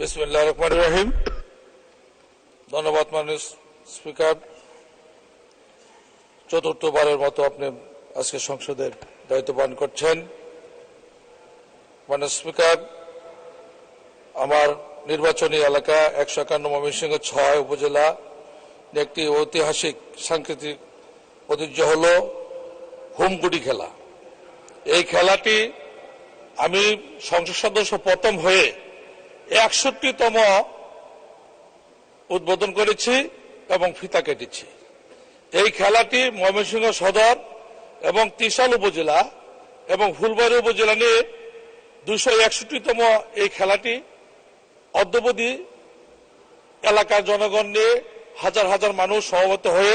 বিসমিল্লাহির রহমানির রহিম। ধন্যবাদ মাননীয় স্পিকার। চতুর্থবারের মতো আপনি আজকে সংসদের দায়িত্ব পালন করছেন। মাননীয় স্পিকার, আমার নির্বাচনী এলাকা 151 ময়মনসিংহ 6 উপজেলা একটি ঐতিহাসিক সাংস্কৃতিক ঐতিহ্য হল হুমগুড়ি খেলা। এই খেলাটি আমি সংসদ সদস্য প্রথম হয়ে 61তম উদ্বোধন করেছি এবং ফিতা কেটেছি। এই খেলাটি ময়মনসিংহ সদর এবং ত্রিশাল উপজেলা এবং ফুলবাড়ী উপজেলা নিয়ে 261তম এই খেলাটি অদ্যাবধি এলাকার জনগণ নিয়ে হাজার হাজার মানুষ সমবেত হয়ে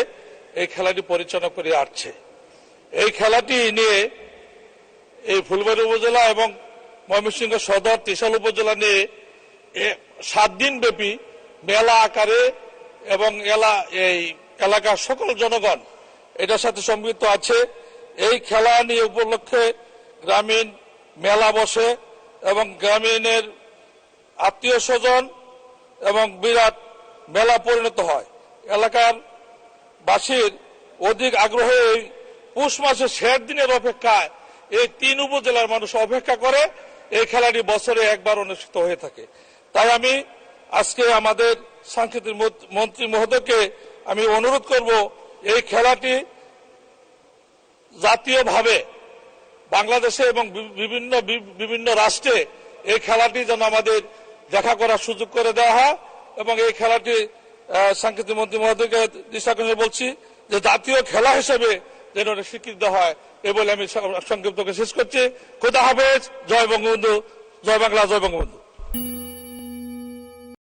এই খেলাটি পরিচালনা করে আসছে। এই খেলাটি নিয়ে এই ফুলবাড়ী উপজেলা এবং ময়মনসিংহ সদর ত্রিশাল উপজেলা নিয়ে 7 দিন ব্যাপী মেলা আকারে এবং এই এলাকার সকল জনগণ এটার সাথে সম্পৃক্ত আছে। এই খেলা নিয়ে উপলক্ষে গ্রামীণ মেলা বসে এবং গ্রামীণের আত্মীয় স্বজন এবং বিরাট মেলা পরিণত হয়। এলাকার বাসীর অধিক আগ্রহে এই পৌষ মাসের শেষ দিনের অপেক্ষায় এই 3 উপজেলার মানুষ অপেক্ষা করে। এই খেলাটি বছরে একবার অনুষ্ঠিত হয়ে থাকে। তাই আমি আজকে আমাদের সাংস্কৃতিক মন্ত্রী মহোদয়কে আমি অনুরোধ করব, এই খেলাটি জাতীয়ভাবে বাংলাদেশে এবং বিভিন্ন রাষ্ট্রে এই খেলাটি যেন আমাদের দেখা করার সুযোগ করে দেওয়া হয় এবং এই খেলাটি সাংস্কৃতিক মন্ত্রী মহোদয়কে দৃষ্টি বলছি যে জাতীয় খেলা হিসেবে যেন স্বীকৃতি দেওয়া হয়। এই বলে আমি সংক্ষিপ্তকে শেষ করছি। খোদা হাফেজ। জয় বঙ্গবন্ধু, জয় বাংলা, জয় বঙ্গবন্ধু।